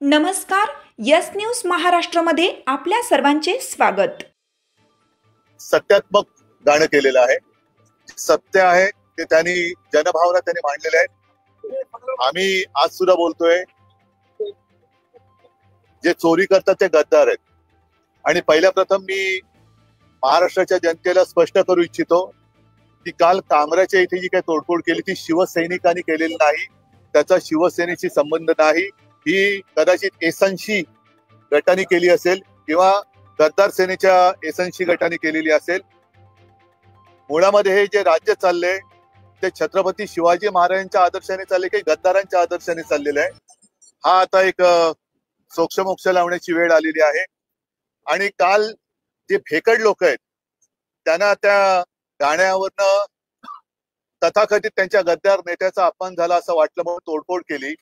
नमस्कार. Yes news महाराष्ट्रामध्ये आपल्या सर्वांचे स्वागत. सत्यात्मक गाणं केलेलं आहे. सत्य आहे ते त्यांनी जनभावना त्यांनी मांडलेल्या आहेत. आम्ही आज सुद्धा बोलतोय, जे चोरी करतात ते गद्दार आहेत. आणि पहिल्या प्रथम मी महाराष्ट्राच्या जनतेला स्पष्ट करू इच्छितो की काल कामराच्या इथे जी काही तोडफोड केली ती शिवसैनिकांनी केलेली नाही. त्याचा शिवसेनेशी संबंध नाही. ही कदाचित एसएनसी गटाने केली असेल किंवा गद्दार सेनेच्या एसएनसी गटाने केलेली असेल. मुळामध्ये हे जे राज्य चाललंय ते छत्रपती शिवाजी महाराजांच्या आदर्शाने चालले काही गद्दारांच्या आदर्शाने चाललेलं आहे. हा आता एक सोक्षमोक्ष लावण्याची वेळ आलेली आहे. आणि काल जे भेकड लोक आहेत त्यांना त्या गाण्यावरनं तथाकथित त्यांच्या गद्दार नेत्याचा अपमान झाला असं वाटलं म्हणून तोडफोड केली.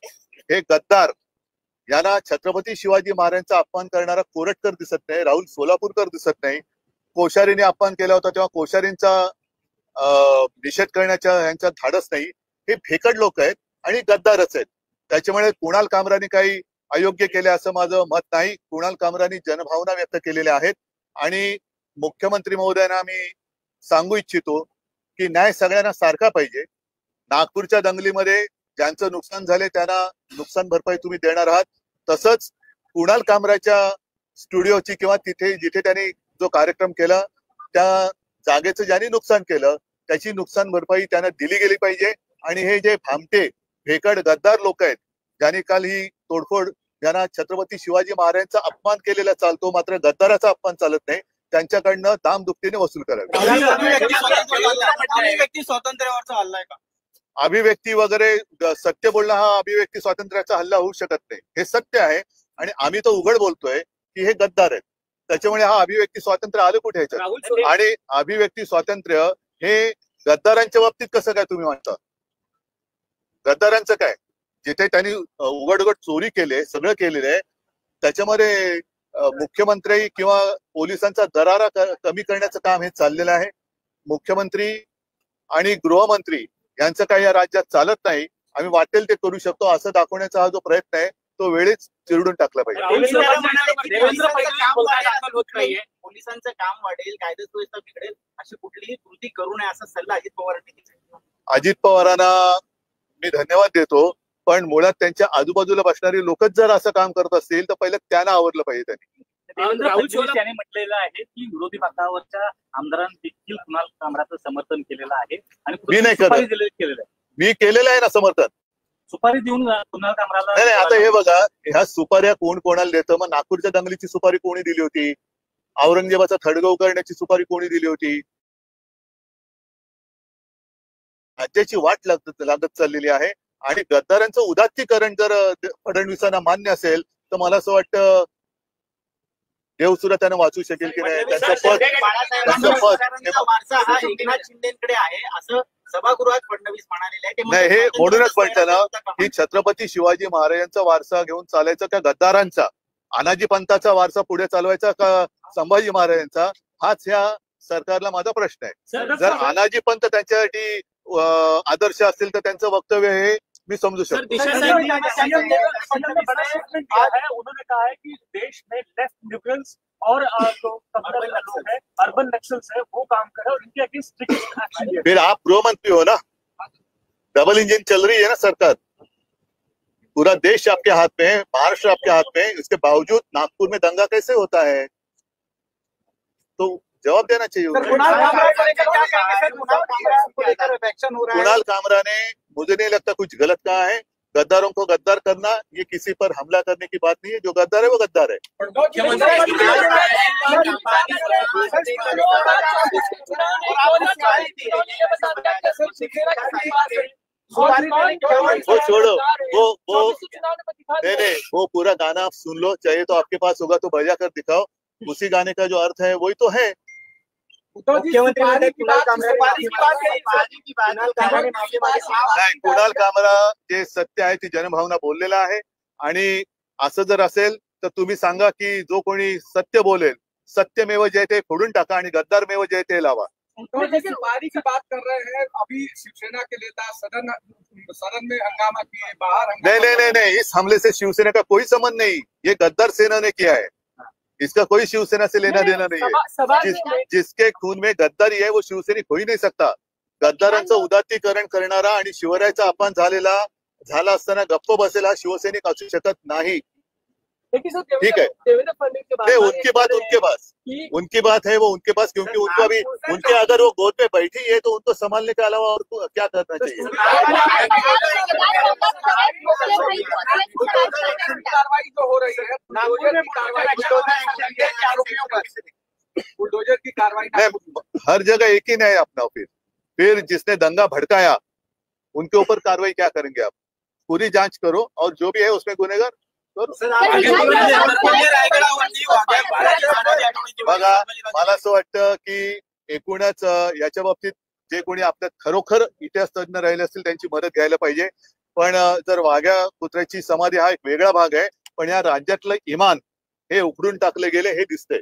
हे गद्दार यांना छत्रपती शिवाजी महाराजांचा अपमान करणारा कोरटकर दिसत नाही, राहुल सोलापूरकर दिसत नाही. कोश्यारीने अपमान केला होता तेव्हा कोश्यारींचा निषेध करण्याच्या यांचा धाडस नाही. हे भेकड लोक आहेत आणि गद्दारच आहेत. त्याच्यामुळे कुणाल कामरानी काही अयोग्य केले असं माझं मत नाही. कुणाल कामरानी जनभावना व्यक्त केलेल्या आहेत आणि मुख्यमंत्री महोदयांना मी सांगू इच्छितो की न्याय सगळ्यांना सारखा पाहिजे. नागपूरच्या दंगलीमध्ये ज्यांचं नुकसान झाले त्यांना नुकसान भरपाई तुम्ही देणार आहात. तसंच कुणाल कामराच्या स्टुडिओची किंवा तिथे जिथे त्यांनी जो कार्यक्रम केला त्या जागेचं ज्यांनी नुकसान केलं त्याची नुकसान भरपाई त्यांना दिली गेली पाहिजे. आणि हे जे भामटे भेकड गद्दार लोक आहेत ज्यांनी काल ही तोडफोड, ज्यांना छत्रपती शिवाजी महाराजांचा अपमान केलेला चालतो मात्र गद्दाराचा अपमान चालत नाही, त्यांच्याकडनं दामदुपटीने वसूल करावी. स्वातंत्र्यावरचा हल्ला आहे का? अभिव्यक्ती वगैरे सत्य बोलणं हा अभिव्यक्ती स्वातंत्र्याचा हल्ला होऊ शकत नाही. हे सत्य आहे आणि आम्ही तो उघड बोलतोय की हे गद्दार आहेत. त्याच्यामुळे हा अभिव्यक्ती स्वातंत्र्य आलं कुठे ह्याच्यात? आणि अभिव्यक्ती स्वातंत्र्य हे गद्दारांच्या बाबतीत कसं काय तुम्ही म्हणता? गद्दारांचं काय? जिथे त्यांनी उघड चोरी केली, सगळं केलेलं आहे, त्याच्यामध्ये मुख्यमंत्री किंवा पोलिसांचा दरारा कमी करण्याचं काम हे चाललेलं आहे. मुख्यमंत्री आणि गृहमंत्री यांचं काही या राज्यात चालत नाही. आम्ही वाटेल ते करू शकतो असं दाखवण्याचा हा जो प्रयत्न आहे तो वेळेच चिरडून टाकला पाहिजे. पोलिसांचं काम वाढेल, कायदा सुव्यवस्था बिघडेल अशी कुठलीही कृती करू नये असा सल्ला अजित पवारांनी दिला. अजित पवारांना मी धन्यवाद देतो, पण मुळात त्यांच्या आजूबाजूला बसणारी लोकच जर असं काम करत असतील तर पहिलं त्यांना आवरलं पाहिजे. त्यांनी राहुल फडणवीस यांनी म्हटलेलं आहे की विरोधी पक्षावरच्या आमदारांनी देखील कुणाल कामराचं समर्थन केलेलं आहे आणि मी नाही करत. मी केलेलं आहे ना समर्थन. सुपारी देऊन कुणाल कामराला नाही. आता हे बघा, ह्या सुपाऱ्या कोण कोणाला देतं? मग नागपूरच्या दंगलीची सुपारी कोणी दिली होती? औरंगजेबाचा थडगव करण्याची सुपारी कोणी दिली होती? राज्याची वाट लागत चाललेली आहे आणि गद्दारांचं उदात्तीकरण जर फडणवीसांना मान्य असेल तर मला असं वाटतं देव सुद्धा त्यांना वाचू शकेल की नाही. त्यांचं पद शिंदेकडे आहे असं सभागृहात फडणवीस म्हणालेले आहे. नाही, हे म्हणूनच म्हणतं ना की छत्रपती शिवाजी महाराजांचा वारसा घेऊन चालायचा का गद्दारांचा, अनाजी पंथाचा वारसा पुढे चालवायचा का संभाजी महाराजांचा, हाच ह्या सरकारला माझा प्रश्न आहे. जर अनाजी पंथ त्यांच्यासाठी आदर्श असतील तर त्यांचं वक्तव्य हे मी समझू सकता हूँ। उन्होंने कहा है कि देश में लेफ्ट लिबरल्स और जो लोग हैं, अर्बन नक्सल्स है, वो काम कर रहे हैं और इनके अगेंस्ट स्ट्रिक्ट एक्शन। फिर आप गृह मंत्री हो ना, डबल इंजन चल रही है ना सरकार, पूरा देश आपके हाथ में है, महाराष्ट्र आपके हाथ में है, इसके बावजूद नागपुर में दंगा कैसे होता है? तो जवाब देना चाहिए। कुणाल कामरा ने, मुझे नहीं लगता कुछ गलत कहा है। गद्दारों को गद्दार करना ये किसी पर हमला करने की बात नहीं है। जो गद्दार है वो गद्दार है। वो छोड़ो, वो नहीं, वो पूरा गाना आप सुन लो, चाहिए तो आपके पास होगा तो बजा कर दिखाओ। उसी गाने का जो अर्थ है वही तो है। कुणाल कामरा जे सत्य आहे ती जनभावना बोललेला आहे आणि असं जर असेल तर तुम्ही सांगा की जो कोणी सत्य बोलेल, सत्यमेव जयते फोडून टाका आणि गद्दारमेव जयते लावा। सुपारी की बात कर रहे हैं, अभी शिवसेना के नेता सदन सदन में हंगामा किए, बाहर नहीं, इस हमले से शिवसेना का कोई संबंध नहीं। ये गद्दार सेना ने किया है, इसका कोई शिवसेना से लेना देना नहीं है। जिसके खून में गद्दारी आहे वो शिवसैनिक होई नाही सकता। गद्दारांचं उदात्तीकरण करणारा आणि शिवरायाचा अपमान झाला असताना गप्प बसेला शिवसैनिक असू शकत नाही। ठीक है, नहीं उनकी बात उनके पास है, वो उनके पास, क्योंकि उनको अभी उनके अगर वो गोद पे बैठी है तो उनको संभालने के अलावा और क्या करना चाहिए। कार्रवाई तो हो रही है, बुलडोजर की कार्रवाई हर जगह एक ही नहीं अपना। फिर जिसने दंगा भड़काया उनके ऊपर कार्रवाई क्या करेंगे आप? पूरी जांच करो और जो भी है उसमें गुनेगार बघा, मला असं वाटतं की एकूणच याच्या बाबतीत जे कोणी आपल्या खरोखर इतिहास तज्ञ राहिले असतील त्यांची मदत घ्यायला पाहिजे। पण जर वाघ्या कुत्र्याची समाधी हा एक वेगळा भाग आहे, पण या राज्यातलं इमान हे उखडून टाकले गेले हे दिसतंय।